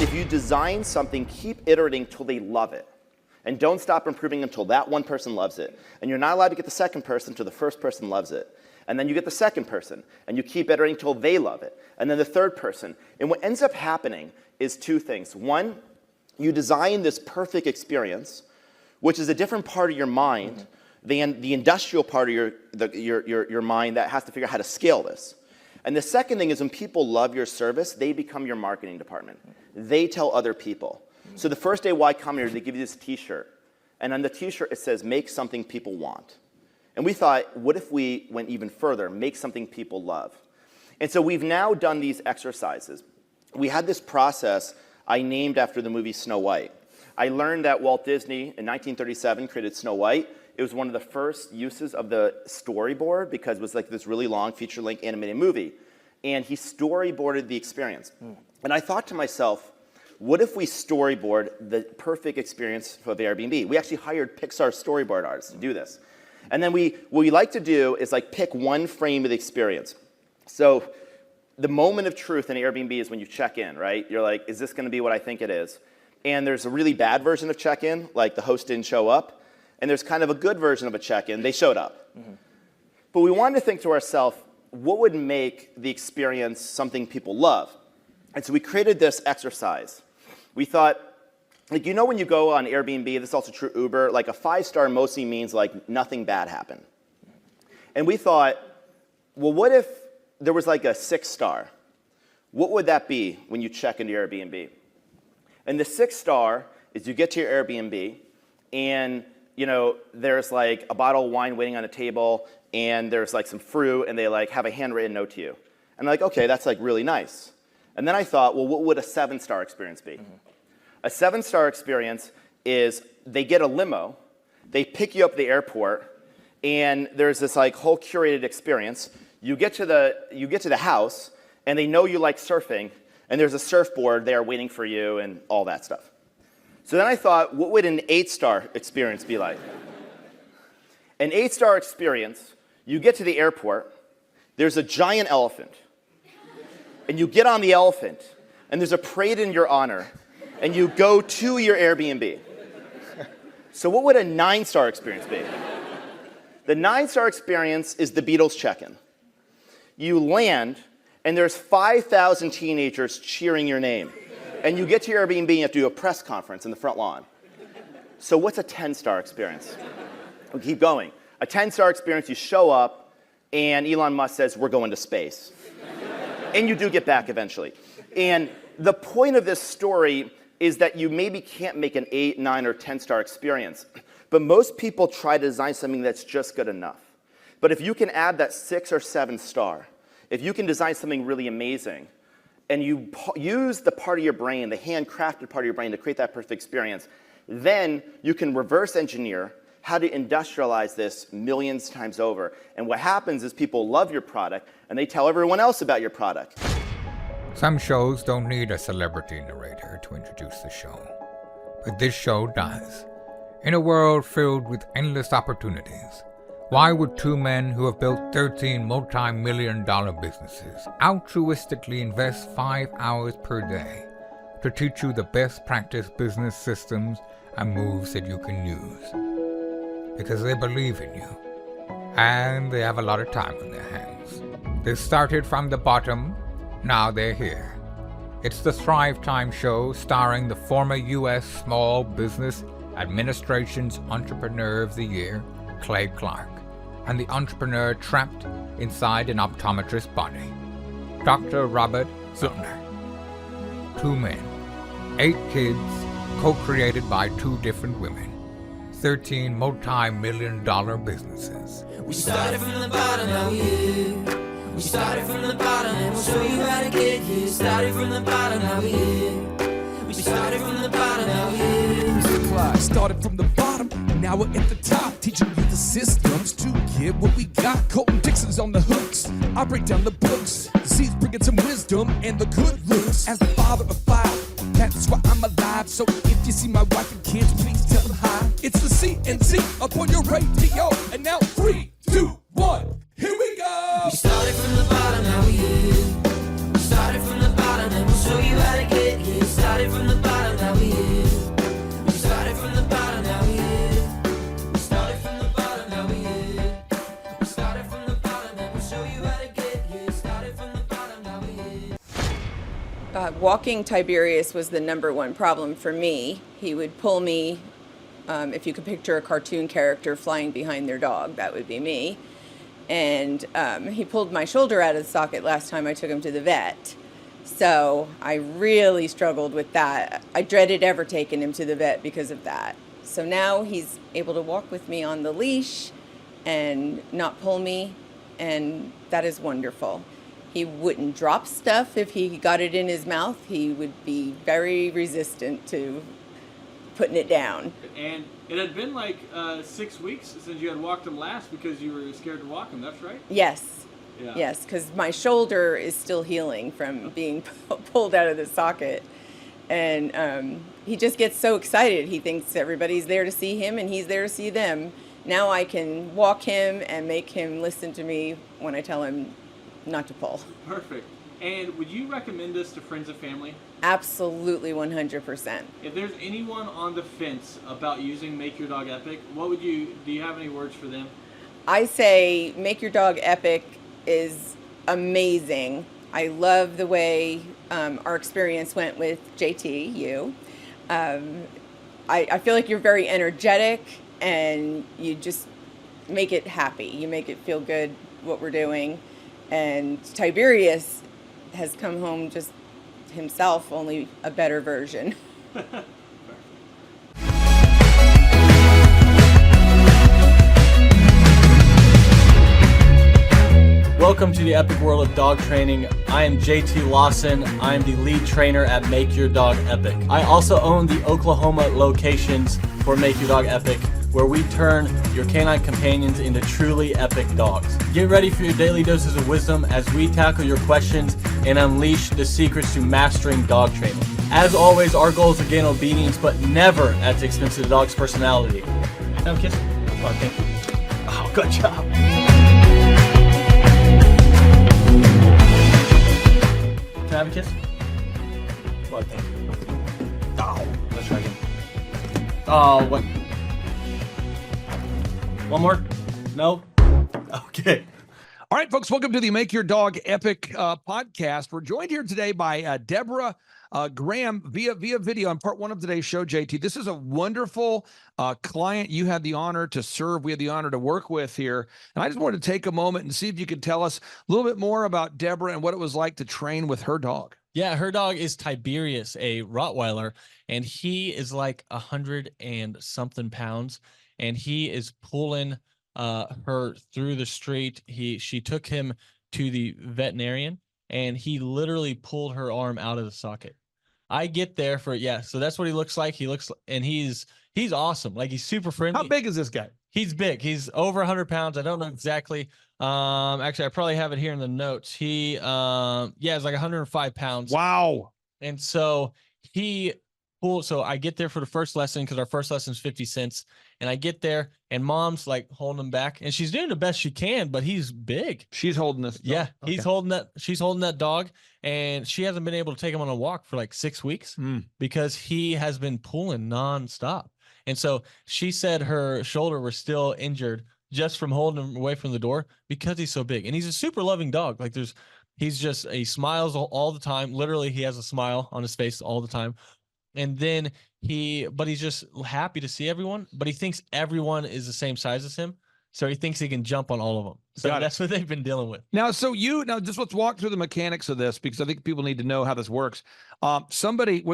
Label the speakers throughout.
Speaker 1: if you design something, keep iterating till they love it. And don't stop improving until that one person loves it. And you're not allowed to get the second person until the first person loves it. And then you get the second person, and you keep iterating until they love it. And then the third person. And what ends up happening is two things. One, you design this perfect experience, which is a different part of your mind than the industrial part of your mind that has to figure out how to scale this. And the second thing is when people love your service, they become your marketing department. They tell other people. So the first day Y Combinator, they give you this t-shirt. And on the t-shirt, it says, make something people want. And we thought, what if we went even further, make something people love? And so we've now done these exercises. We had this process I named after the movie Snow White. I learned that Walt Disney in 1937 created Snow White. It was one of the first uses of the storyboard because it was like this really long feature-length animated movie. And he storyboarded the experience. And I thought to myself, what if we storyboard the perfect experience for the Airbnb? We actually hired Pixar storyboard artists to do this. And then what we like to do is like pick one frame of the experience. So the moment of truth in Airbnb is when you check in, right? You're like, is this going to be what I think it is? And there's a really bad version of check-in, like the host didn't show up. And there's kind of a good version of a check-in. They showed up. But we wanted to think to ourselves, what would make the experience something people love? And so we created this exercise. We thought, like, you know when you go on Airbnb, this is also true Uber, like a 5-star mostly means like nothing bad happened. And we thought, well, what if there was like a 6-star? What would that be when you check into your Airbnb? And the 6-star is you get to your Airbnb and there's like a bottle of wine waiting on a table and there's like some fruit and they like have a handwritten note to you. And I'm like, okay, that's like really nice. And then I thought, well, what would a 7-star experience be? A 7-star experience is they get a limo, they pick you up at the airport, and there's this like whole curated experience. You get to the house, and they know you like surfing, and there's a surfboard there waiting for you and all that stuff. So then I thought, what would an 8-star experience be like? An 8-star experience, you get to the airport, there's a giant elephant, and you get on the elephant, and there's a parade in your honor, and you go to your Airbnb. So what would a 9-star experience be? The 9-star experience is the Beatles check-in. You land, and there's 5,000 teenagers cheering your name. And you get to your Airbnb and you have to do a press conference in the front lawn. So what's a 10-star experience? We keep going. A 10-star experience, you show up, and Elon Musk says, we're going to space. And you do get back eventually. And the point of this story is that you maybe can't make an 8, 9, or 10-star experience. But most people try to design something that's just good enough. But if you can add that 6 or 7-star, if you can design something really amazing, and you use the part of your brain, the handcrafted part of your brain to create that perfect experience, then you can reverse engineer how to industrialize this millions of times over. And what happens is people love your product, and they tell everyone else about your product.
Speaker 2: Some shows don't need a celebrity narrator to introduce the show, but this show does. In a world filled with endless opportunities, why would two men who have built 13 multi-million-dollar businesses altruistically invest 5 hours per day to teach you the best practice business systems and moves that you can use? Because they believe in you, and they have a lot of time on their hands. They started from the bottom. Now they're here. It's the Thrive Time Show starring the former U.S. Small Business Administration's Entrepreneur of the Year, Clay Clark, and the entrepreneur trapped inside an optometrist's body, Dr. Robert Zillner. 2 men, 8 kids, co-created by 2 different women, 13 multi-million-dollar businesses.
Speaker 3: We started from the bottom, now we're here. We started from the bottom and we'll show you how to get here. Started from the bottom, now we're here. We started from the bottom, now we're here.
Speaker 4: Started from the bottom, and now we're at the top, teaching you the systems to get what we got. Colton Dixon's on the hooks. I break down the books. C's bringing some wisdom and the good looks. As the father of 5, that's why I'm alive. So if you see my wife and kids, please tell them hi. It's the CNC up on your radio, and now 3, 2, 1, here we go.
Speaker 3: We started from the bottom, now we're here. We started from the bottom and we'll show you how to get here. Started from
Speaker 5: walking Tiberius was the #1 problem for me. He would pull me, if you could picture a cartoon character flying behind their dog, that would be me. And he pulled my shoulder out of the socket last time I took him to the vet. So I really struggled with that. I dreaded ever taking him to the vet because of that. So now he's able to walk with me on the leash and not pull me, and that is wonderful. He wouldn't drop stuff if he got it in his mouth. He would be very resistant to putting it down.
Speaker 6: And it had been like 6 weeks since you had walked him last because you were scared to walk him, that's right?
Speaker 5: Yes.
Speaker 6: Yeah.
Speaker 5: Yes, because my shoulder is still healing from being pulled out of the socket. And he just gets so excited. He thinks everybody's there to see him and he's there to see them. Now I can walk him and make him listen to me when I tell him not to pull.
Speaker 6: Perfect. And would you recommend this to friends and family?
Speaker 5: Absolutely, 100%.
Speaker 6: If there's anyone on the fence about using Make Your Dog Epic, do you have any words for them?
Speaker 5: I say Make Your Dog Epic is amazing. I love the way our experience went with JT, you. I feel like you're very energetic and you just make it happy. You make it feel good what we're doing. And Tiberius has come home just himself, only a better version.
Speaker 7: Welcome to the epic world of dog training. I am JT Lawson. I am the lead trainer at Make Your Dog Epic. I also own the Oklahoma locations for Make Your Dog Epic, where we turn your canine companions into truly epic dogs. Get ready for your daily doses of wisdom as we tackle your questions and unleash the secrets to mastering dog training. As always, our goal is to gain obedience, but never at the expense of the dog's personality. Now kiss. Oh, thank you. Oh, good job. Can I have a kiss? Well, thank you. Oh, let's try again. Oh, what? One more? No? Okay.
Speaker 4: All right, folks, welcome to the Make Your Dog Epic podcast. We're joined here today by Deborah Graham via video on part 1 of today's show, JT. This is a wonderful client you had the honor to serve. We had the honor to work with here. And I just wanted to take a moment and see if you could tell us a little bit more about Deborah and what it was like to train with her dog.
Speaker 7: Yeah, her dog is Tiberius, a Rottweiler, and he is like 100 and something pounds, and he is pulling her through the street. She took him to the veterinarian, and he literally pulled her arm out of the socket. I get there so that's what he looks like. And he's awesome. Like, he's super friendly.
Speaker 4: How big is this guy?
Speaker 7: He's big. He's over 100 pounds. I don't know exactly. Actually, I probably have it here in the notes. He, it's like 105 pounds.
Speaker 4: Wow.
Speaker 7: And so so I get there for the first lesson because our first lesson is 50 cents. And I get there and mom's like holding him back and she's doing the best she can, but he's big.
Speaker 4: She's holding this dog.
Speaker 7: Yeah,
Speaker 4: okay.
Speaker 7: She's holding that dog, and she hasn't been able to take him on a walk for like 6 weeks because he has been pulling nonstop. And so she said her shoulder was still injured just from holding him away from the door because he's so big. And he's a super loving dog. Like, he smiles all the time. Literally, he has a smile on his face all the time. And then but he's just happy to see everyone, but he thinks everyone is the same size as him. So he thinks he can jump on all of them. So that's what they've been dealing with.
Speaker 4: Now, just let's walk through the mechanics of this, because I think people need to know how this works. Somebody,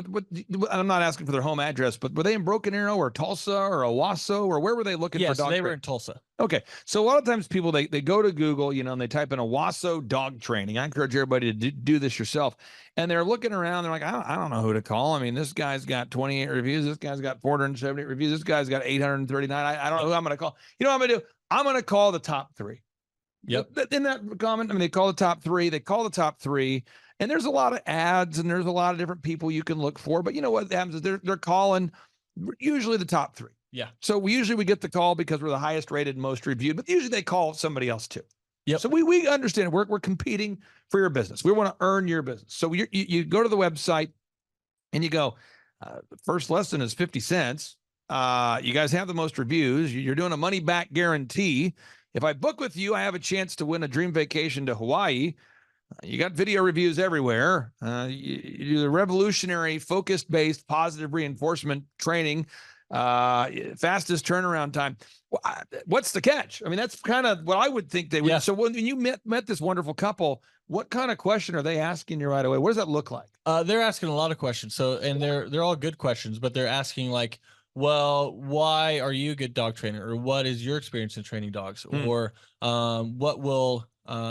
Speaker 4: I'm not asking for their home address, but were they in Broken Arrow or Tulsa or Owasso, or where were they looking for dog
Speaker 7: they were in Tulsa.
Speaker 4: Okay. So a lot of times people, they go to Google, and they type in Owasso dog training. I encourage everybody to do this yourself. And they're looking around. They're like, I don't know who to call. I mean, this guy's got 28 reviews. This guy's got 478 reviews. This guy's got 839. I don't know who I'm going to call. You know what I'm going to do? I'm going to call the top 3.
Speaker 7: Yep.
Speaker 4: Isn't that common? I mean, they call the top 3. They call the top 3. And there's a lot of ads and there's a lot of different people you can look for. But you know what happens is they're calling usually the top 3.
Speaker 7: Yeah.
Speaker 4: So we get the call because we're the highest rated and most reviewed, but usually they call somebody else too.
Speaker 7: Yep.
Speaker 4: So we understand we're competing for your business. We want to earn your business. So you go to the website and you go, the first lesson is 50 cents. You guys have the most reviews. You're doing a money back guarantee. If I book with you, I have a chance to win a dream vacation to Hawaii.
Speaker 8: You got video reviews everywhere. You do the revolutionary, focus-based, positive reinforcement training, fastest turnaround time. What's the catch? I mean, that's kind of what I would think they would.
Speaker 7: Yeah.
Speaker 8: So when you met this wonderful couple, what kind of question are they asking you right away? What does that look like?
Speaker 7: They're asking a lot of questions. So, and they're all good questions, but they're asking like, well, why are you a good dog trainer? Or what is your experience in training dogs? Or what will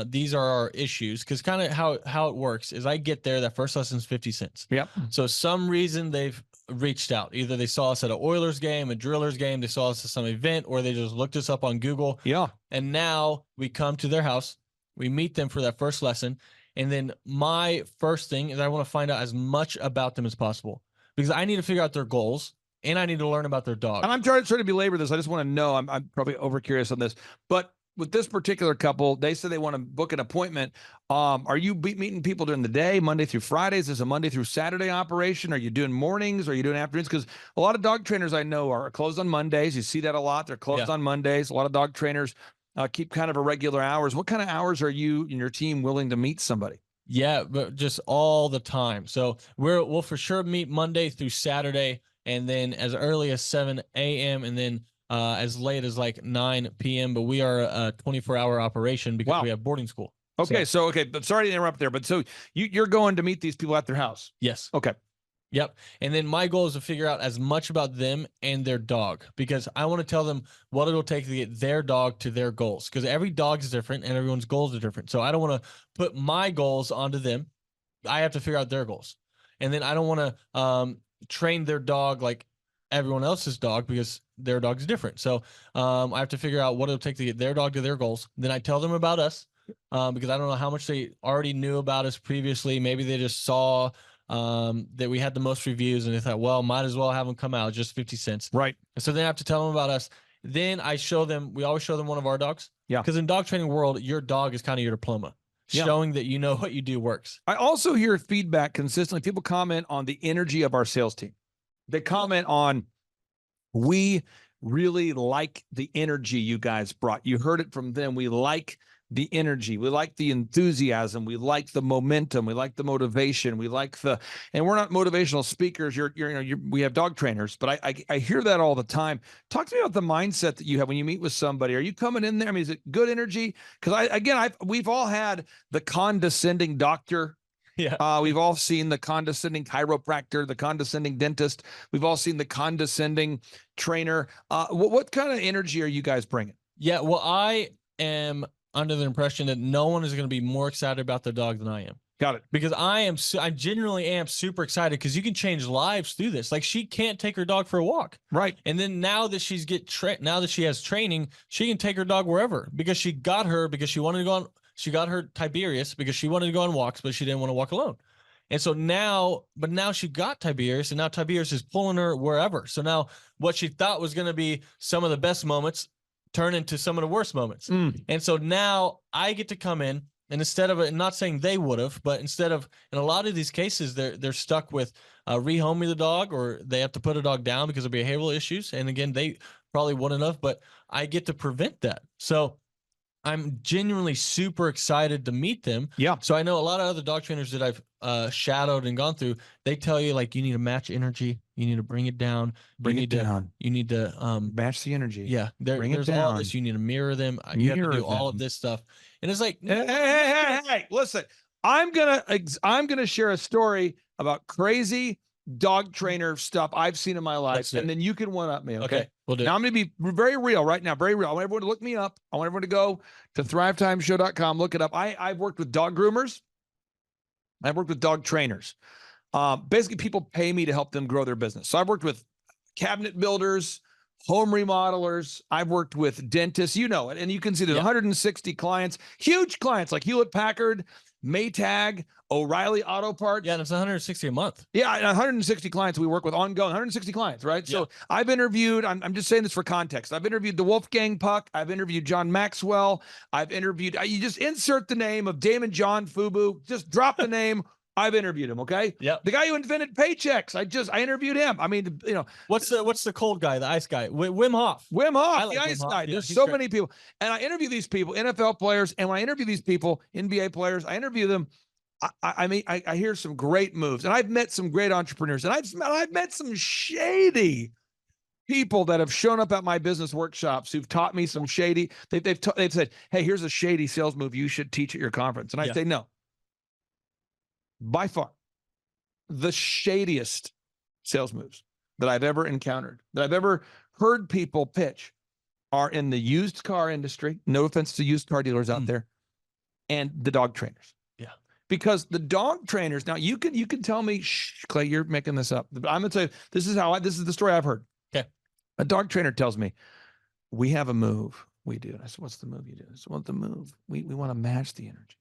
Speaker 7: these are our issues? Because kind of how it works is I get there, that first lesson's 50 cents.
Speaker 8: Yep.
Speaker 7: So some reason they've reached out. Either they saw us at an Oilers game, a Drillers game, they saw us at some event, or they just looked us up on Google.
Speaker 8: Yeah.
Speaker 7: And now we come to their house, we meet them for that first lesson. And then my first thing is I want to find out as much about them as possible because I need to figure out their goals and I need to learn about their dog.
Speaker 8: And I'm trying to belabor this. I just want to know, I'm probably over curious on this, but with this particular couple, they said they want to book an appointment. Are you meeting people during the day, Monday through Fridays? Is it a Monday through Saturday operation? Are you doing mornings? Are you doing afternoons? Because a lot of dog trainers I know are closed on Mondays. You see that a lot. They're closed on Mondays. A lot of dog trainers keep kind of irregular hours. What kind of hours are you and your team willing to meet somebody?
Speaker 7: Yeah, but just all the time. So we'll for sure meet Monday through Saturday, and then as early as 7 a.m. and then as late as like 9 p.m. But we are a 24-hour operation because we have boarding school.
Speaker 8: Okay, so but sorry to interrupt there, but so you're going to meet these people at their house?
Speaker 7: Yes.
Speaker 8: Okay.
Speaker 7: Yep. And then my goal is to figure out as much about them and their dog because I want to tell them what it'll take to get their dog to their goals because every dog is different and everyone's goals are different. So I don't want to put my goals onto them. I have to figure out their goals. And then I don't want to train their dog like everyone else's dog because their dog's different. So I have to figure out what it'll take to get their dog to their goals. Then I tell them about us because I don't know how much they already knew about us previously. Maybe they just saw that we had the most reviews and they thought, well, might as well have them come out, just 50 cents.
Speaker 8: Right.
Speaker 7: And so then I have to tell them about us. Then we always show them one of our dogs.
Speaker 8: Yeah.
Speaker 7: Because in dog training world, your dog is kind of your diploma, showing that you know what you do works.
Speaker 8: I also hear feedback consistently. People comment on the energy of our sales team. They comment on, we really like the energy you guys brought. You heard it from them. We like the energy. We like the enthusiasm. We like the momentum. We like the motivation. We like and we're not motivational speakers. We have dog trainers, but I hear that all the time. Talk to me about the mindset that you have when you meet with somebody. Are you coming in there? I mean, is it good energy? Because we've all had the condescending doctor.
Speaker 7: Yeah.
Speaker 8: We've all seen the condescending chiropractor, the condescending dentist. We've all seen the condescending trainer. What kind of energy are you guys bringing?
Speaker 7: Yeah. Well, I am under the impression that no one is going to be more excited about their dog than I am.
Speaker 8: Got it.
Speaker 7: Because I genuinely am super excited because you can change lives through this. Like she can't take her dog for a walk.
Speaker 8: Right.
Speaker 7: And then now that now that she has training, she can take her dog wherever because she got her Tiberius because she wanted to go on walks, but she didn't want to walk alone. And so now she got Tiberius and now Tiberius is pulling her wherever. So now what she thought was going to be some of the best moments turn into some of the worst moments. And so now I get to come in and instead of not saying they would have, but instead of, in a lot of these cases, they're stuck with rehoming the dog or they have to put a dog down because of behavioral issues. And again, they probably wouldn't have, but I get to prevent that. So I'm genuinely super excited to meet them.
Speaker 8: Yeah.
Speaker 7: So I know a lot of other dog trainers that I've shadowed and gone through, they tell you like, you need to match energy. You need to bring it down. You need to
Speaker 8: match the energy.
Speaker 7: Yeah. There's all this. You need to mirror them. You have to do all of this stuff. And it's like,
Speaker 8: hey, listen, I'm gonna share a story about crazy dog trainer stuff I've seen in my life, and then you can one up me. Okay.
Speaker 7: We'll do.
Speaker 8: Now I'm going to be very real right now, very real. I want everyone to look me up. I want everyone to go to thrivetimeshow.com, look it up. I've worked with dog groomers. I've worked with dog trainers. Basically, people pay me to help them grow their business. So I've worked with cabinet builders, home remodelers. I've worked with dentists, you know it. And you can see there's 160 clients, huge clients like Hewlett-Packard, Maytag, O'Reilly Auto Parts.
Speaker 7: Yeah, and it's 160 a month.
Speaker 8: Yeah, 160 clients we work with ongoing, 160 clients, right?
Speaker 7: Yeah.
Speaker 8: So I've interviewed, I'm just saying this for context. I've interviewed the Wolfgang Puck. I've interviewed John Maxwell. I've interviewed, you just insert the name of Damon John Fubu. Just drop the name. I've interviewed him. Okay.
Speaker 7: Yep.
Speaker 8: The guy who invented paychecks. I interviewed him. I mean,
Speaker 7: What's the cold guy, the ice guy? Wim Hof.
Speaker 8: Wim
Speaker 7: I
Speaker 8: Hof,
Speaker 7: like
Speaker 8: the
Speaker 7: Wim
Speaker 8: ice
Speaker 7: Hof.
Speaker 8: guy.
Speaker 7: Yeah,
Speaker 8: There's
Speaker 7: he's
Speaker 8: so
Speaker 7: great.
Speaker 8: many people. And I interview these people, NFL players. And when I interview these people, NBA players, I interview them. I hear some great moves. And I've met some great entrepreneurs. And I've met some shady people that have shown up at my business workshops who've taught me some shady. They've said, hey, here's a shady sales move you should teach at your conference. And I say, no. By far, the shadiest sales moves that I've ever encountered, that I've ever heard people pitch, are in the used car industry. No offense to used car dealers out there, and the dog trainers.
Speaker 7: Yeah.
Speaker 8: Because the dog trainers, now you can tell me, shh, Clay, you're making this up. But I'm gonna tell you, this is the story I've heard.
Speaker 7: Okay.
Speaker 8: A dog trainer tells me, we have a move we do. And I said, what's the move you do? I said, well, the move, we want to match the energy.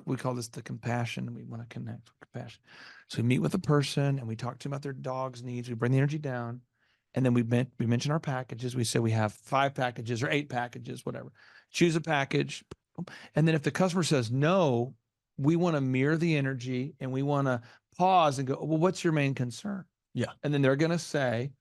Speaker 8: We call this the compassion, and we want to connect with compassion. So we meet with a person and we talk to them about their dog's needs. We bring the energy down, and then we mention our packages. We say we have 5 packages or 8 packages, whatever. Choose a package. And then if the customer says no, we want to mirror the energy, and we want to pause and go, well, what's your main concern?
Speaker 7: Yeah.
Speaker 8: And then they're going to say,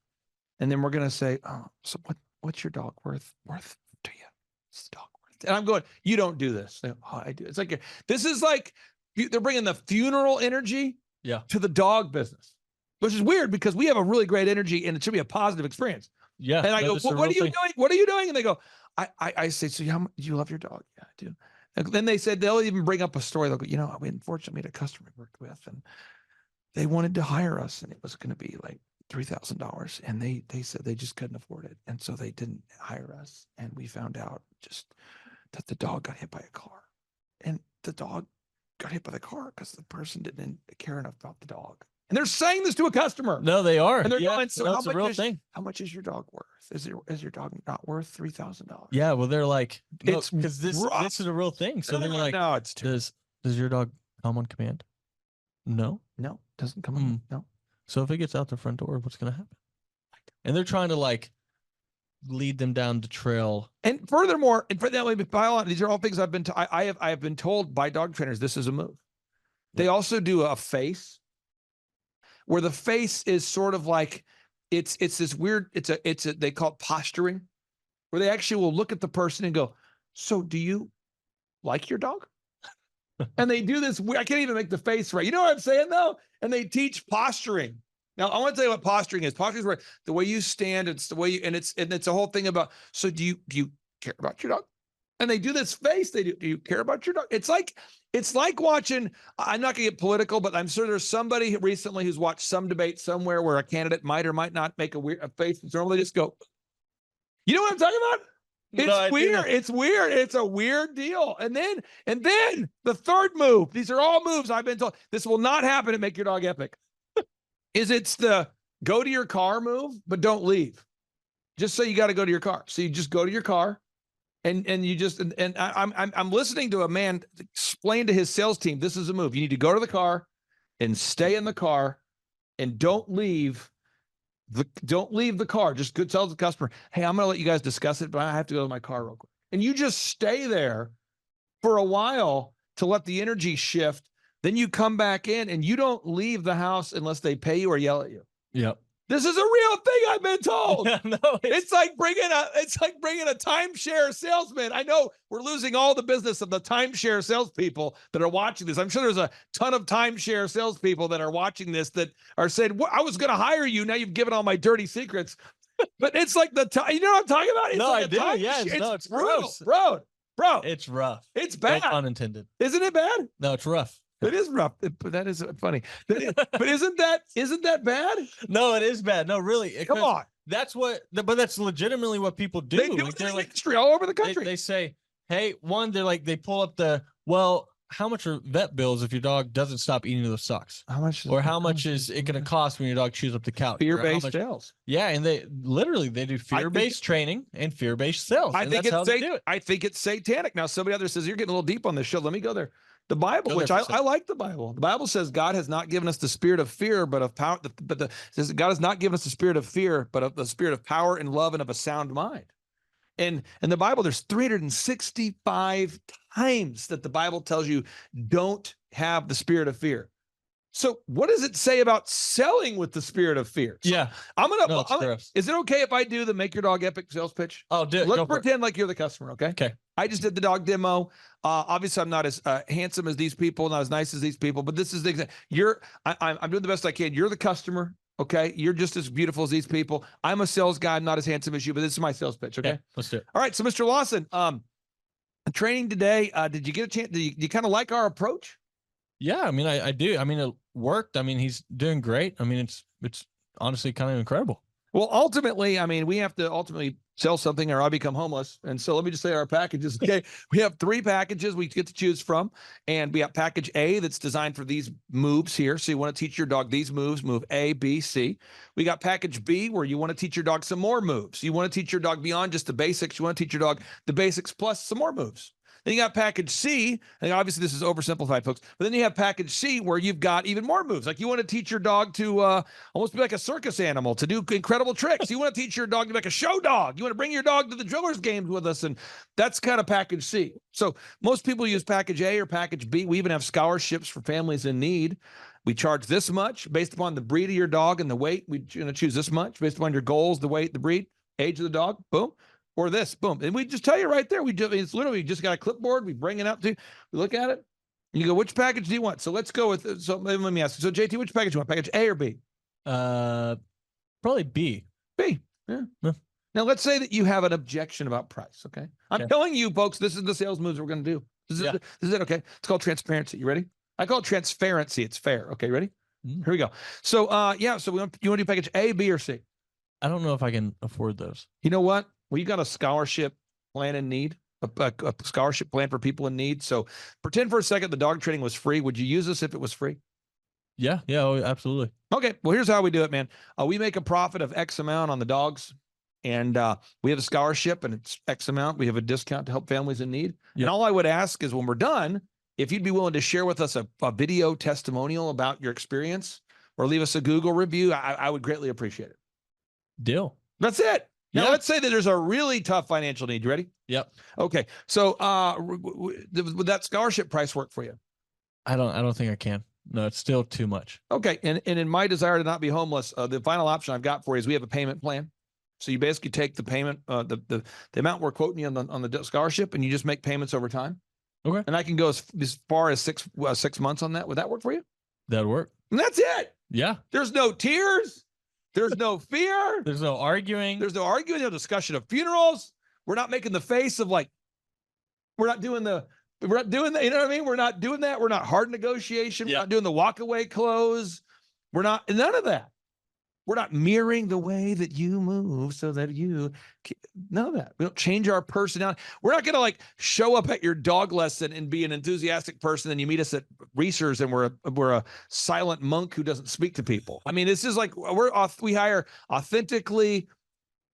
Speaker 8: and then we're going to say, oh, so what's your dog worth to you? What's the dog worth? And I'm going, you don't do this. They go, oh, I do. It's like, this is like, they're bringing the funeral energy to the dog business, which is weird because we have a really great energy and it should be a positive experience.
Speaker 7: Yeah.
Speaker 8: And I go, well, what are you doing? What are you doing? And they go, I say, so do you love your dog? Yeah, I do. And then they said, they'll even bring up a story. They'll go, we unfortunately had a customer we worked with, and they wanted to hire us, and it was going to be like $3,000. And they said they just couldn't afford it. And so they didn't hire us. And we found out just that the dog got hit by a car, and the dog got hit by the car because the person didn't care enough about the dog. And they're saying this to a customer.
Speaker 7: No, they are.
Speaker 8: And they're going, so
Speaker 7: that's a real thing.
Speaker 8: How much is your dog worth? Is your dog not worth $3,000?
Speaker 7: Yeah, well, they're like, no,
Speaker 8: It's
Speaker 7: because this is a real thing. So they're like,
Speaker 8: no, it's
Speaker 7: does your dog come on command? No.
Speaker 8: No, doesn't come on. No.
Speaker 7: So if it gets out the front door, what's going to happen? And they're trying to like lead them down the trail.
Speaker 8: And furthermore, and for that way, these are all things I've been I have been told by dog trainers. This is a move. They also do a face, where the face is sort of like it's this weird. They call it posturing, where they actually will look at the person and go, "So do you like your dog?" And they do this. I can't even make the face right. You know what I'm saying though? And they teach posturing. Now I want to tell you what posturing is. Posturing is where the way you stand. It's the way you, and it's a whole thing about. So do you care about your dog? And they do this face. They do. Do you care about your dog? It's like watching. I'm not going to get political, but I'm sure there's somebody recently who's watched some debate somewhere where a candidate might or might not make a face. And normally just go. You know what I'm talking about? It's weird. It's weird. It's a weird deal. And then the third move. These are all moves I've been told. This will not happen at Make Your Dog Epic. It's the go to your car move, but don't leave. Just say you got to go to your car. So you just go to your car, and you just and I'm listening to a man explain to his sales team, this is a move. You need to go to the car and stay in the car, and don't leave the car. Just tell the customer, hey, I'm going to let you guys discuss it, but I have to go to my car real quick. And you just stay there for a while to let the energy shift. Then you come back in, and you don't leave the house unless they pay you or yell at you.
Speaker 7: Yep.
Speaker 8: This is a real thing I've been told.
Speaker 7: Yeah, no,
Speaker 8: it's like bringing a timeshare salesman. I know we're losing all the business of the timeshare salespeople that are watching this. I'm sure there's a ton of timeshare salespeople that are watching this that are saying, I was going to hire you. Now you've given all my dirty secrets. But it's like you know what I'm talking about? It's
Speaker 7: no,
Speaker 8: like
Speaker 7: I do. Yeah, it's
Speaker 8: brutal,
Speaker 7: gross.
Speaker 8: bro.
Speaker 7: It's rough.
Speaker 8: It's bad.
Speaker 7: No pun intended.
Speaker 8: Isn't it bad?
Speaker 7: No, it's rough.
Speaker 8: It is rough. That is funny. But isn't that bad?
Speaker 7: No, it is bad. No, really.
Speaker 8: Come on.
Speaker 7: But that's legitimately what people do.
Speaker 8: They do it in the industry all over the country.
Speaker 7: They say, hey, they pull up how much are vet bills if your dog doesn't stop eating those socks?
Speaker 8: How much?
Speaker 7: Or how much is it going to cost when your dog chews up the couch?
Speaker 8: Fear-based sales.
Speaker 7: Yeah, and they do fear-based training and fear-based sales.
Speaker 8: I think it's satanic. Now, somebody out there says, you're getting a little deep on this show. Let me go there. The Bible, which I like the Bible. The Bible says God has not given us the spirit of fear, but of power. Says God has not given us the spirit of fear, but of the spirit of power and love and of a sound mind. And in the Bible, there's 365 times that the Bible tells you don't have the spirit of fear. So what does it say about selling with the spirit of fear? So
Speaker 7: Yeah.
Speaker 8: I'm gonna.
Speaker 7: No, it's gross.
Speaker 8: Is it okay if I do the Make Your Dog Epic sales pitch?
Speaker 7: Oh, do it.
Speaker 8: Let's
Speaker 7: Go for it.
Speaker 8: pretend like you're the customer. Okay.
Speaker 7: Okay.
Speaker 8: I just did the dog demo. Obviously, I'm not as handsome as these people, not as nice as these people, but this is the exact. I'm doing the best I can. You're the customer. Okay. You're just as beautiful as these people. I'm a sales guy. I'm not as handsome as you, but this is my sales pitch. Okay.
Speaker 7: Let's do it.
Speaker 8: All right. So, Mr. Lawson, training today. Did you get a chance? Do you kind of like our approach?
Speaker 7: Yeah, I mean, I do. I mean, it worked. I mean, he's doing great. I mean, it's honestly kind of incredible.
Speaker 8: Well, ultimately, I mean, we have to ultimately sell something or I become homeless. And so let me just say our packages. Okay. We have 3 packages we get to choose from. And we have package A that's designed for these moves here. So you want to teach your dog these moves, move A, B, C. We got package B where you want to teach your dog some more moves. You want to teach your dog beyond just the basics. You want to teach your dog the basics plus some more moves. Then you got package C, and obviously this is oversimplified, folks, but then you have package C where you've got even more moves. Like you want to teach your dog to almost be like a circus animal, to do incredible tricks. You want to teach your dog to be like a show dog. You want to bring your dog to the Drillers games with us, and that's kind of package C. So most people use package A or package B. We even have scholarships for families in need. We charge this much based upon the breed of your dog and the weight. We're going to choose this much based upon your goals, the weight, the breed, age of the dog, boom. Or this, boom. And we just tell you right there. It's literally just got a clipboard. We bring it up to you. We look at it. And you go, which package do you want? So let's go with, so let me ask you. So JT, which package do you want? Package A or B?
Speaker 7: Probably B.
Speaker 8: B. Yeah. Now let's say that you have an objection about price. Okay. I'm telling you folks, this is the sales moves we're going to do. This is it. Okay. It's called transparency. You ready? I call it transparency. It's fair. Okay. Ready? Here we go. So, so you want to do package A, B, or C?
Speaker 7: I don't know if I can afford those.
Speaker 8: You know what? Well, you got a scholarship plan in need, a scholarship plan for people in need. So pretend for a second the dog training was free. Would you use this if it was free?
Speaker 7: Yeah. Oh, absolutely.
Speaker 8: Okay. Well, here's how we do it, man. We make a profit of X amount on the dogs, and we have a scholarship, and it's X amount. We have a discount to help families in need. Yep. And all I would ask is when we're done, if you'd be willing to share with us a video testimonial about your experience or leave us a Google review, I would greatly appreciate it.
Speaker 7: Deal.
Speaker 8: That's it. Now, let's say that there's a really tough financial need. You ready?
Speaker 7: Yep.
Speaker 8: Okay. So would that scholarship price work for you?
Speaker 7: I don't think I can. No, it's still too much.
Speaker 8: Okay. And in my desire to not be homeless, the final option I've got for you is we have a payment plan. So you basically take the payment, the amount we're quoting you on the scholarship, and you just make payments over time.
Speaker 7: Okay.
Speaker 8: And I can go as far as 6 months on that. Would that work for you?
Speaker 7: That'd work.
Speaker 8: And that's it.
Speaker 7: Yeah.
Speaker 8: There's no tears. There's no fear.
Speaker 7: There's no arguing.
Speaker 8: There's no arguing. No discussion of funerals. We're not making the face of like, we're not doing that. You know what I mean? We're not doing that. We're not hard negotiation. We're not doing the walk away close. We're not, none of that. We're not mirroring the way that you move so that none of that. We don't change our personality. We're not going to like show up at your dog lesson and be an enthusiastic person. And you meet us at Reese's and we're a silent monk who doesn't speak to people. I mean, this is like, we hire authentically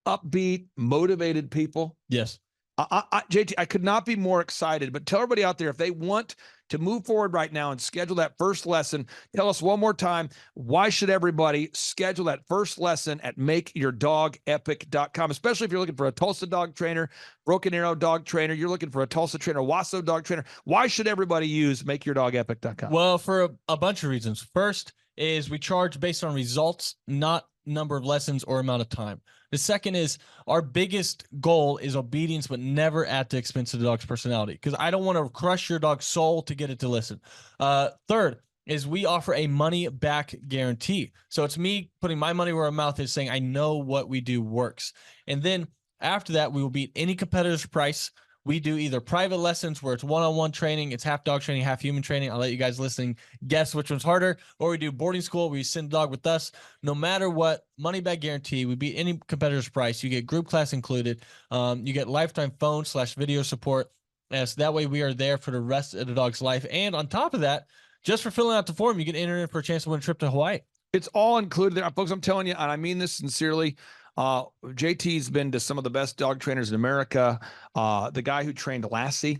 Speaker 8: upbeat, motivated people.
Speaker 7: Yes.
Speaker 8: JT, I could not be more excited, but tell everybody out there, if they want to move forward right now and schedule that first lesson, tell us one more time, why should everybody schedule that first lesson at makeyourdogepic.com, especially if you're looking for a Tulsa dog trainer, Broken Arrow dog trainer, you're looking for a Tulsa trainer, Wasso dog trainer. Why should everybody use makeyourdogepic.com?
Speaker 7: Well, for a bunch of reasons. First is we charge based on results, not number of lessons or amount of time. The second is our biggest goal is obedience, but never at the expense of the dog's personality, because I don't want to crush your dog's soul to get it to listen. Third is we offer a money back guarantee. So it's me putting my money where my mouth is, saying I know what we do works. And then after that, we will beat any competitor's price. We do either private lessons where it's one-on-one training, it's half dog training, half human training. I'll let you guys listening guess which one's harder. Or we do boarding school where you send the dog with us. No matter what, money back guarantee. We beat any competitor's price. You get group class included. You get lifetime phone/video support. So that way we are there for the rest of the dog's life. And on top of that, just for filling out the form, you can enter in for a chance to win a trip to Hawaii.
Speaker 8: It's all included there. Folks, I'm telling you, and I mean this sincerely, JT's been to some of the best dog trainers in America. The guy who trained Lassie,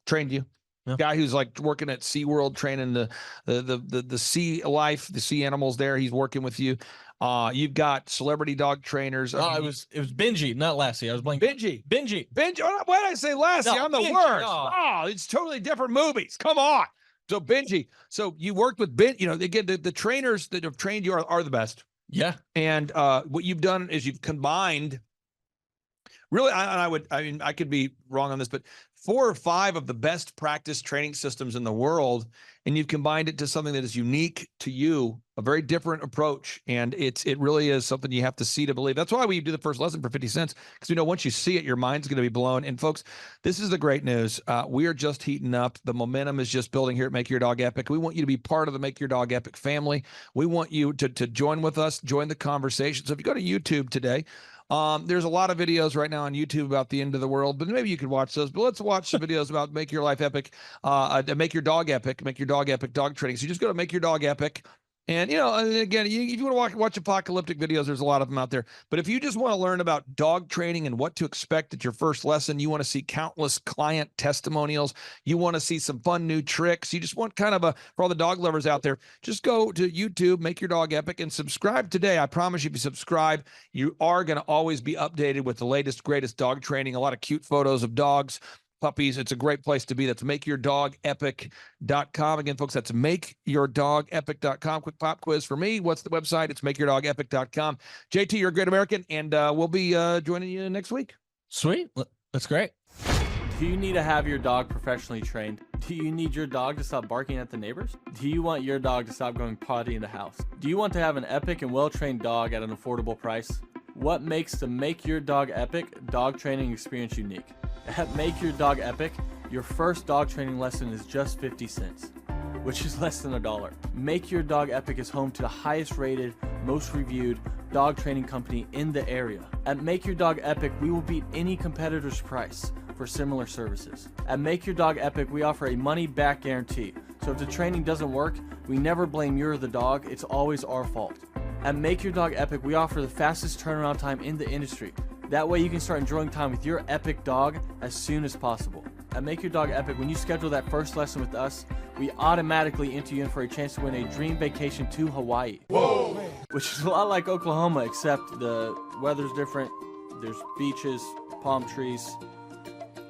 Speaker 8: trained you. Yep. Guy who's like working at SeaWorld, training the sea life, the sea animals there. He's working with you. You've got celebrity dog trainers.
Speaker 7: Oh, it was Benji, not Lassie. I was blanking. Benji.
Speaker 8: Why did I say Lassie? No, I'm the Benji. worst. Oh, it's totally different movies. Come on. So Benji, so you worked with Ben, again, the trainers that have trained you are the best.
Speaker 7: Yeah.
Speaker 8: And what you've done is you've combined really, I could be wrong on this, but 4 or 5 of the best practice training systems in the world, and you've combined it to something that is unique to you, a very different approach. And it really is something you have to see to believe. That's why we do the first lesson for 50 cents, because we know once you see it, your mind's going to be blown. And folks, this is the great news. We are just heating up. The momentum is just building here at Make Your Dog Epic. We want you to be part of the Make Your Dog Epic family. We want you to join with us, join the conversation. So if you go to YouTube today, there's a lot of videos right now on YouTube about the end of the world, but maybe you could watch those. But let's watch some videos about Make Your Life Epic, Make Your Dog Epic, Make Your Dog Epic dog training. So you just go to Make Your Dog Epic. And, and again, if you want to watch apocalyptic videos, there's a lot of them out there. But if you just want to learn about dog training and what to expect at your first lesson, you want to see countless client testimonials, you want to see some fun new tricks, you just want kind of for all the dog lovers out there, just go to YouTube, Make Your Dog Epic, and subscribe today. I promise you, if you subscribe, you are going to always be updated with the latest, greatest dog training, a lot of cute photos of dogs, puppies. It's a great place to be. That's makeyourdogepic.com. Again, folks, that's makeyourdogepic.com. Quick pop quiz for me. What's the website? It's makeyourdogepic.com. JT, you're a great American, and we'll be joining you next week.
Speaker 7: Sweet. That's great.
Speaker 6: Do you need to have your dog professionally trained? Do you need your dog to stop barking at the neighbors? Do you want your dog to stop going potty in the house? Do you want to have an epic and well-trained dog at an affordable price? What makes the Make Your Dog Epic dog training experience unique? At Make Your Dog Epic, your first dog training lesson is just 50 cents, which is less than $1. Make Your Dog Epic is home to the highest rated, most reviewed dog training company in the area. At Make Your Dog Epic, we will beat any competitor's price for similar services. At Make Your Dog Epic, we offer a money-back guarantee. So if the training doesn't work, we never blame you or the dog, it's always our fault. At Make Your Dog Epic, we offer the fastest turnaround time in the industry. That way you can start enjoying time with your epic dog as soon as possible. At Make Your Dog Epic, when you schedule that first lesson with us, we automatically enter you in for a chance to win a dream vacation to Hawaii. Whoa! Which is a lot like Oklahoma, except the weather's different. There's beaches, palm trees.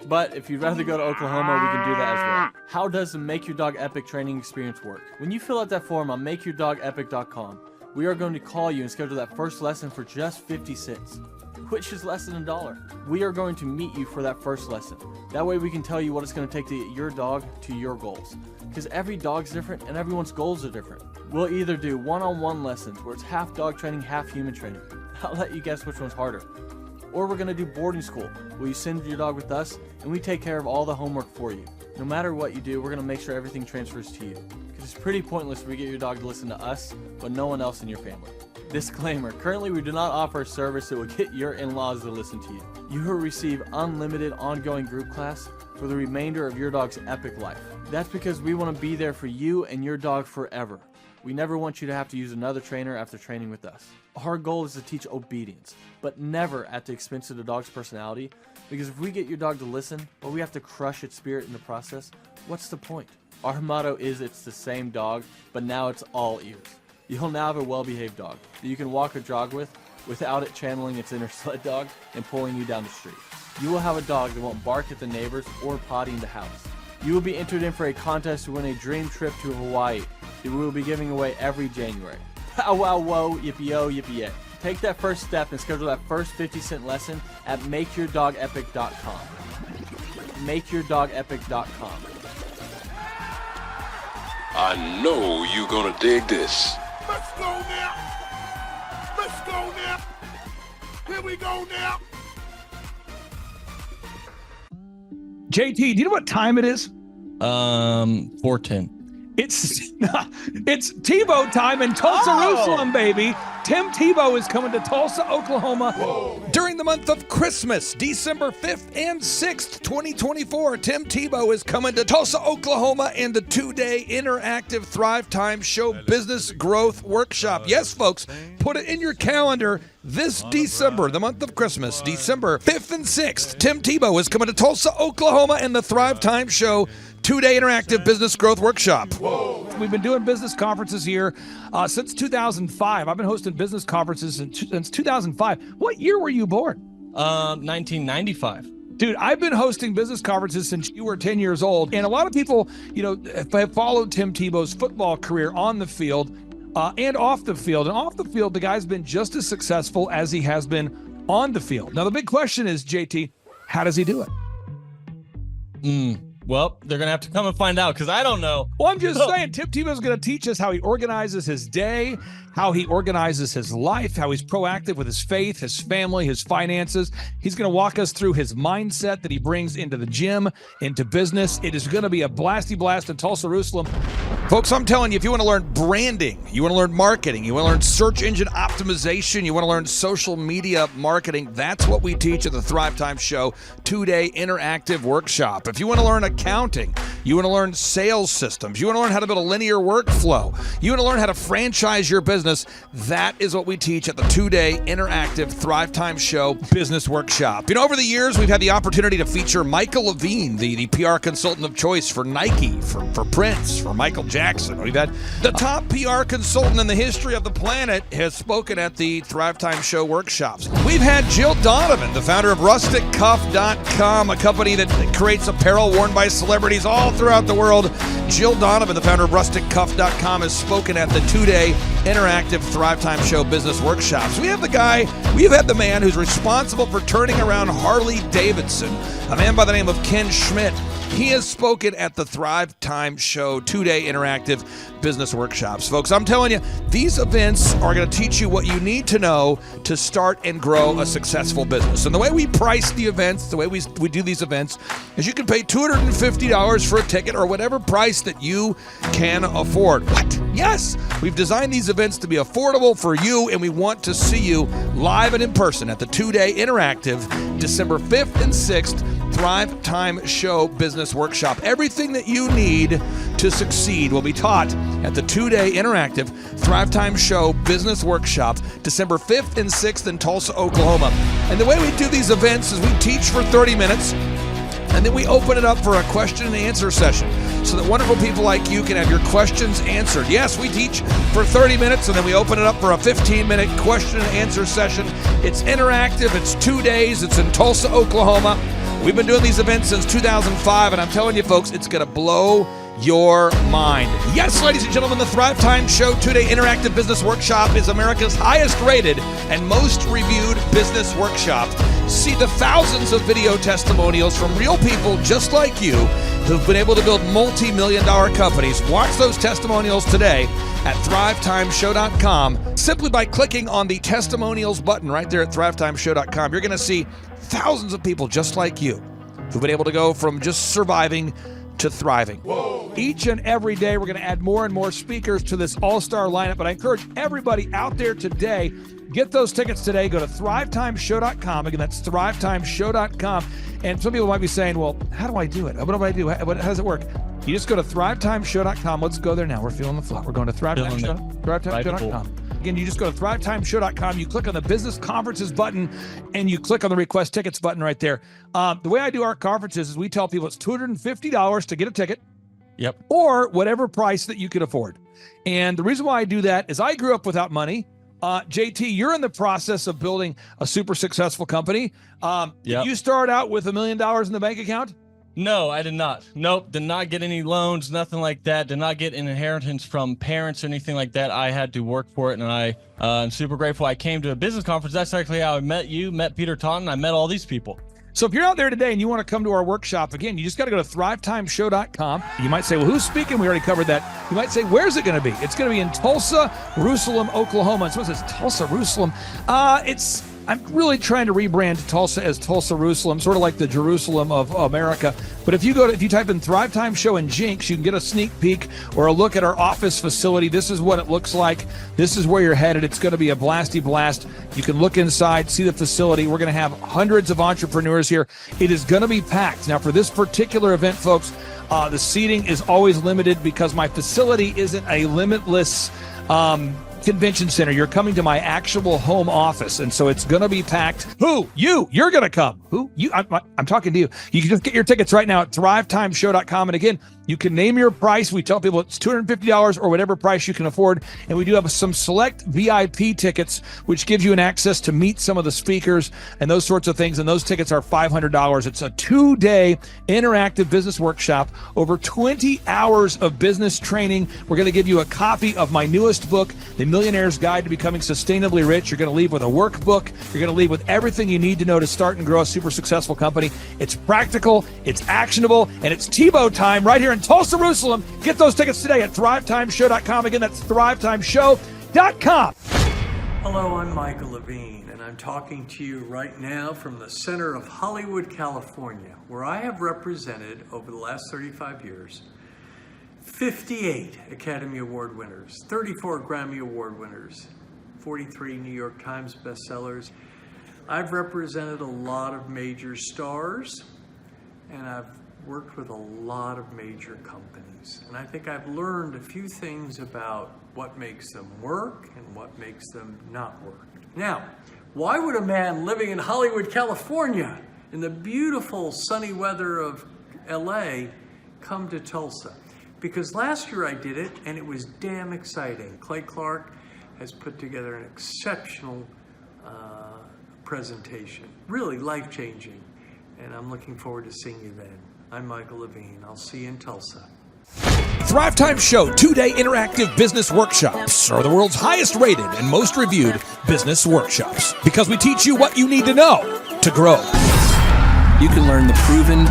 Speaker 6: But if you'd rather go to Oklahoma, we can do that as well. How does the Make Your Dog Epic training experience work? When you fill out that form on makeyourdogepic.com, we are going to call you and schedule that first lesson for just 50 cents. Which is less than $1. We are going to meet you for that first lesson. That way we can tell you what it's going to take to get your dog to your goals. Because every dog's different and everyone's goals are different. We'll either do one-on-one lessons where it's half dog training, half human training. I'll let you guess which one's harder. Or we're going to do boarding school, where you send your dog with us and we take care of all the homework for you. No matter what you do, we're going to make sure everything transfers to you. Because it's pretty pointless if we get your dog to listen to us, but no one else in your family. Disclaimer, currently we do not offer a service that will get your in-laws to listen to you. You will receive unlimited ongoing group class for the remainder of your dog's epic life. That's because we want to be there for you and your dog forever. We never want you to have to use another trainer after training with us. Our goal is to teach obedience, but never at the expense of the dog's personality, because if we get your dog to listen, but we have to crush its spirit in the process, what's the point? Our motto is it's the same dog, but now it's all ears. You'll now have a well-behaved dog that you can walk or jog with without it channeling its inner sled dog and pulling you down the street. You will have a dog that won't bark at the neighbors or potty in the house. You will be entered in for a contest to win a dream trip to Hawaii that we will be giving away every January. Pow wow whoa, yippee-yo, yippee-yay. Take that first step and schedule that first 50-cent lesson at makeyourdogepic.com. Makeyourdogepic.com.
Speaker 9: I know you're gonna dig this.
Speaker 10: Let's go now. Let's go now. Here we go now.
Speaker 8: JT, do you know what time it is?
Speaker 7: 4:10.
Speaker 8: It's Tebow time in Tulsa, Jerusalem, baby. Tim Tebow is coming to Tulsa, Oklahoma. Whoa. During the month of Christmas, December 5th and 6th, 2024, Tim Tebow is coming to Tulsa, Oklahoma in the 2-day interactive Thrive Time Show Business Growth Workshop. Yes, folks, put it in your calendar. This December, the month of Christmas, December 5th and 6th, Tim Tebow is coming to Tulsa, Oklahoma in the Thrive Time Show 2-day interactive business growth workshop. Whoa. We've been doing business conferences here since 2005. I've been hosting business conferences since 2005. What year were you born?
Speaker 7: 1995.
Speaker 8: Dude, I've been hosting business conferences since you were 10 years old. And a lot of people, have followed Tim Tebow's football career on the field and off the field. And off the field, the guy's been just as successful as he has been on the field. Now, the big question is, JT, how does he do it?
Speaker 7: Well, they're going to have to come and find out because I don't know.
Speaker 8: Well, I'm just saying, Tim Tebow's going to teach us how he organizes his day, how he organizes his life, how he's proactive with his faith, his family, his finances. He's going to walk us through his mindset that he brings into the gym, into business. It is going to be a blasty blast in Tulsa, Jerusalem. Folks, I'm telling you, if you want to learn branding, you want to learn marketing, you want to learn search engine optimization, you want to learn social media marketing, that's what we teach at the Thrive Time Show 2-day interactive workshop. If you want to learn accounting, you want to learn sales systems, you want to learn how to build a linear workflow, you want to learn how to franchise your business, that is what we teach at the 2-day interactive Thrive Time Show business workshop. Over the years, we've had the opportunity to feature Michael Levine, the PR consultant of choice for Nike, for Prince, for Michael Jackson. We've had the top PR consultant in the history of the planet has spoken at the Thrive Time Show workshops. We've had Jill Donovan, the founder of RusticCuff.com, a company that creates apparel worn by celebrities all throughout the world. Jill Donovan, the founder of RusticCuff.com, has spoken at the 2-day interactive Thrive Time Show business workshops. We have the man who's responsible for turning around Harley Davidson, a man by the name of Ken Schmidt. He has spoken at the Thrive Time Show 2-day interactive business workshops. Folks, I'm telling you, these events are going to teach you what you need to know to start and grow a successful business. And the way we price the events, the way we do these events, is you can pay $250 for a ticket or whatever price that you can afford. What? Yes, we've designed these events to be affordable for you, and we want to see you live and in person at the 2-day interactive December 5th and 6th Thrive Time Show Business Workshop. Everything that you need to succeed will be taught at the 2-day interactive Thrive Time Show Business Workshop, December 5th and 6th in Tulsa, Oklahoma. And the way we do these events is we teach for 30 minutes, and then we open it up for a question and answer session so that wonderful people like you can have your questions answered. Yes, we teach for 30 minutes, and then we open it up for a 15-minute question and answer session. It's interactive. It's 2 days. It's in Tulsa, Oklahoma. We've been doing these events since 2005, and I'm telling you, folks, it's going to blow your mind. Yes, ladies and gentlemen, the Thrive Time Show 2-day interactive business workshop is America's highest rated and most reviewed business workshop. See the thousands of video testimonials from real people just like you who've been able to build multi-million-dollar companies. Watch those testimonials today at thrivetimeshow.com. Simply by clicking on the testimonials button right there at thrivetimeshow.com, you're going to see thousands of people just like you who've been able to go from just surviving to thriving. Whoa. Each and every day, we're going to add more and more speakers to this all-star lineup, but I encourage everybody out there today, get those tickets today. Go to thrivetimeshow.com. Again, that's thrivetimeshow.com. And some people might be saying, well, how do I do it? What do I do? How does it work? You just go to thrivetimeshow.com. Let's go there now. We're feeling the flow. We're going to thrivetimeshow.com. Again, you just go to thrivetimeshow.com. You click on the business conferences button, and you click on the request tickets button right there. The way I do our conferences is we tell people it's $250 to get a ticket.
Speaker 7: Yep.
Speaker 8: Or whatever price that you can afford. And the reason why I do that is I grew up without money. JT, you're in the process of building a super successful company. Did you start out with $1 million in the bank account?
Speaker 7: No, I did not. Nope, did not get any loans, nothing like that. Did not get an inheritance from parents or anything like that. I had to work for it, and I'm super grateful. I came to a business conference. That's actually how I met you, met Peter Taunton. I met all these people.
Speaker 8: So if you're out there today and you want to come to our workshop, again, you just got to go to thrivetimeshow.com. You might say, well, who's speaking? We already covered that. You might say, where's it going to be? It's going to be in Tulsa, Jerusalem, Oklahoma. And someone says, Tulsa, Jerusalem. I'm really trying to rebrand Tulsa as Tulsa, Jerusalem, sort of like the Jerusalem of America. But if you type in Thrive Time Show and Jinx, you can get a sneak peek or a look at our office facility. This is what it looks like. This is where you're headed. It's going to be a blasty blast. You can look inside, see the facility. We're going to have hundreds of entrepreneurs here. It is going to be packed. Now, for this particular event, folks, the seating is always limited because my facility isn't a limitless convention center. You're coming to my actual home office, and so it's going to be packed. Who? You're going to come. Who? You? I'm talking to you. You can just get your tickets right now at thrivetimeshow.com. And again, You can name your price. We tell people it's $250 or whatever price you can afford. And we do have some select VIP tickets, which gives you an access to meet some of the speakers and those sorts of things. And those tickets are $500. It's a 2-day interactive business workshop, over 20 hours of business training. We're going to give you a copy of my newest book, The Millionaire's Guide to Becoming Sustainably Rich. You're going to leave with a workbook. You're going to leave with everything you need to know to start and grow a super successful company. It's practical, it's actionable, and it's Tebow time right here in Tulsa, Jerusalem. Get those tickets today at thrivetimeshow.com. Again, that's thrivetimeshow.com.
Speaker 11: Hello, I'm Michael Levine, and I'm talking to you right now from the center of Hollywood, California, where I have represented over the last 35 years 58 Academy Award winners, 34 Grammy Award winners, 43 New York Times bestsellers. I've represented a lot of major stars, and I've worked with a lot of major companies. And I think I've learned a few things about what makes them work and what makes them not work. Now, why would a man living in Hollywood, California, in the beautiful sunny weather of LA, come to Tulsa? Because last year I did it, and it was damn exciting. Clay Clark has put together an exceptional presentation, really life-changing, and I'm looking forward to seeing you then. I'm Michael Levine. I'll see you in Tulsa.
Speaker 4: Thrive Time Show 2-day interactive business workshops are the world's highest rated and most reviewed business workshops because we teach you what you need to know to grow.
Speaker 12: You can learn the proven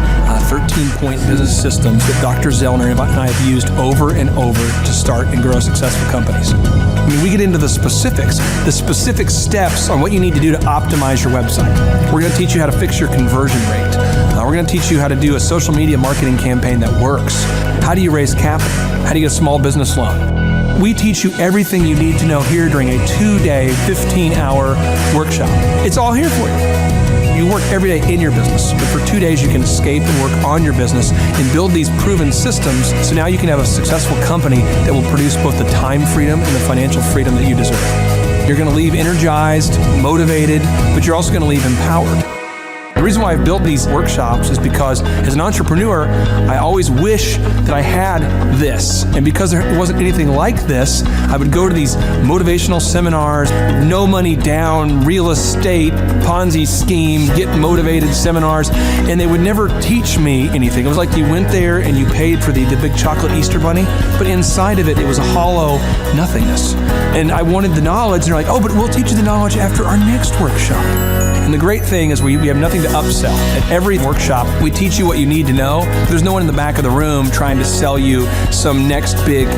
Speaker 12: 13-point business systems that Dr. Zellner and I have used over and over to start and grow successful companies. I mean, we get into the specific steps on what you need to do to optimize your website. We're going to teach you how to fix your conversion rate. We're going to teach you how to do a social media marketing campaign that works. How do you raise capital? How do you get a small business loan? We teach you everything you need to know here during a 2-day, 15-hour workshop. It's all here for you. You work every day in your business, but for 2 days you can escape and work on your business and build these proven systems so now you can have a successful company that will produce both the time freedom and the financial freedom that you deserve. You're going to leave energized, motivated, but you're also going to leave empowered. The reason why I've built these workshops is because as an entrepreneur, I always wish that I had this. And because there wasn't anything like this, I would go to these motivational seminars, no money down, real estate, Ponzi scheme, get motivated seminars, and they would never teach me anything. It was like you went there and you paid for the big chocolate Easter bunny, but inside of it, it was a hollow nothingness. And I wanted the knowledge, and they're like, oh, but we'll teach you the knowledge after our next workshop. And the great thing is we have nothing to upsell. At every workshop, we teach you what you need to know. There's no one in the back of the room trying to sell you some next big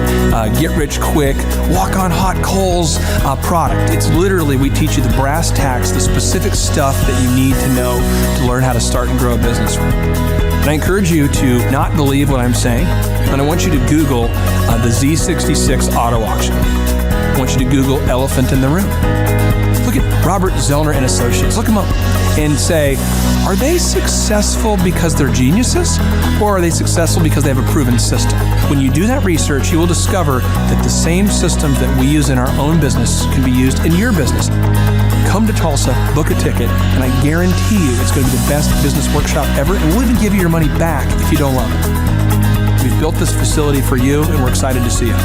Speaker 12: get-rich-quick, walk-on-hot-coals product. It's literally, we teach you the brass tacks, the specific stuff that you need to know to learn how to start and grow a business. And I encourage you to not believe what I'm saying, and I want you to Google the Z66 auto auction. I want you to Google elephant in the room. Look at Robert Zellner and Associates. Look them up and say, are they successful because they're geniuses, or are they successful because they have a proven system? When you do that research, you will discover that the same systems that we use in our own business can be used in your business. Come to Tulsa, book a ticket, and I guarantee you it's going to be the best business workshop ever, and we'll even give you your money back if you don't love it. We've built this facility for you, and we're excited to see you.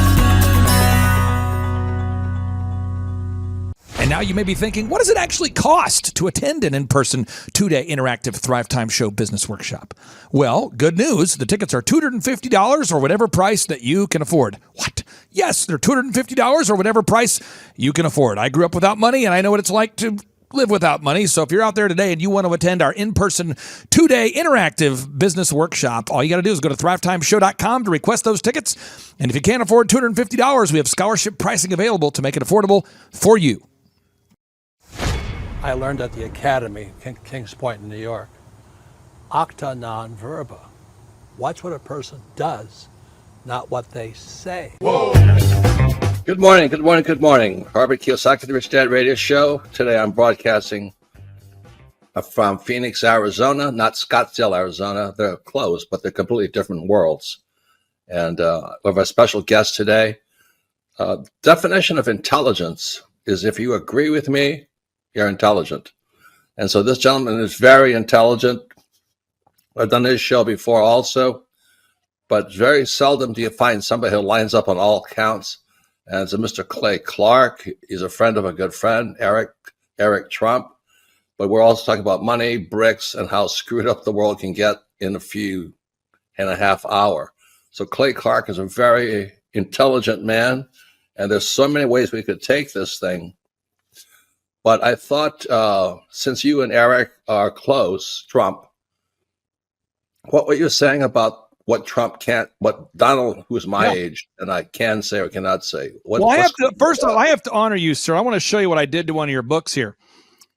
Speaker 4: And now you may be thinking, what does it actually cost to attend an in-person 2-day interactive Thrive Time Show business workshop? Well, good news. The tickets are $250 or whatever price that you can afford. What? Yes, they're $250 or whatever price you can afford. I grew up without money, and I know what it's like to live without money. So if you're out there today and you want to attend our in-person 2-day interactive business workshop, all you got to do is go to thrivetimeshow.com to request those tickets. And if you can't afford $250, we have scholarship pricing available to make it affordable for you.
Speaker 13: I learned at the Academy, Kings Point in New York. Acta non verba. Watch what a person does, not what they say.
Speaker 14: Whoa. Good morning, good morning, good morning. Robert Kiyosaki, the Rich Dad Radio Show. Today I'm broadcasting from Phoenix, Arizona, not Scottsdale, Arizona. They're close, but they're completely different worlds. And we have a special guest today. Definition of intelligence is if you agree with me, you're intelligent. And so this gentleman is very intelligent. I've done his show before also. but very seldom do you find somebody who lines up on all counts. And it's a Mr. Clay Clark. He's a friend of a good friend, Eric Trump. But we're also talking about money, bricks, and how screwed up the world can get in a few and a half hour. So Clay Clark is a very intelligent man, and there's so many ways we could take this thing. But I thought, since you and Eric are close, Trump, what were you saying about what Trump can't, what Donald, who's my age, and I can say or cannot say?
Speaker 8: Well, I have to, first of all, I have to honor you, sir. I want to show you what I did to one of your books here.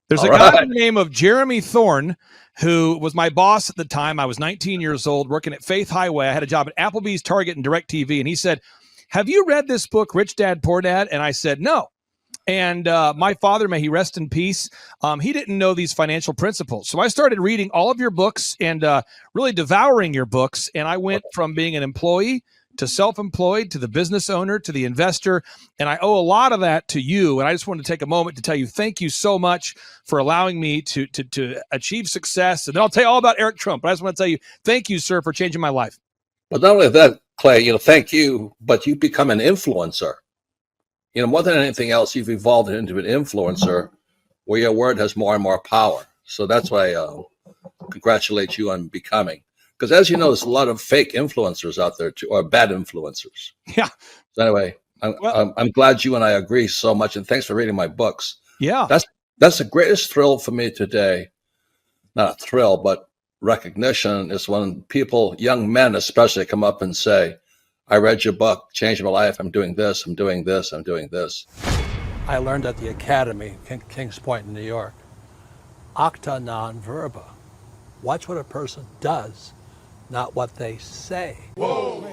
Speaker 8: There's a guy by the name of Jeremy Thorne, who was my boss at the time. I was 19 years old, working at Faith Highway. I had a job at Applebee's, Target, and DirecTV. And he said, "Have you read this book, Rich Dad, Poor Dad?" And I said, "No." And my father, may he rest in peace, he didn't know these financial principles. So I started reading all of your books and really devouring your books. And I went from being an employee to self-employed, to the business owner, to the investor. And I owe a lot of that to you. And I just wanted to take a moment to tell you, thank you so much for allowing me to achieve success. And then I'll tell you all about Eric Trump. But I just want to tell you, thank you, sir, for changing my life.
Speaker 14: But not only that, Clay, thank you, but you become an influencer. More than anything else, you've evolved into an influencer where your word has more and more power. So that's why I congratulate you on becoming. Because as you know, there's a lot of fake influencers out there, too, or bad influencers.
Speaker 8: Yeah.
Speaker 14: So anyway, I'm glad you and I agree so much, and thanks for reading my books.
Speaker 8: Yeah.
Speaker 14: That's the greatest thrill for me today. Not a thrill, but recognition is when people, young men especially, come up and say, "I read your book, changed my life. I'm doing this, I'm doing this, I'm doing this."
Speaker 13: I learned at the academy, Kings Point in New York, acta non verba. Watch what a person does, not what they say. Whoa.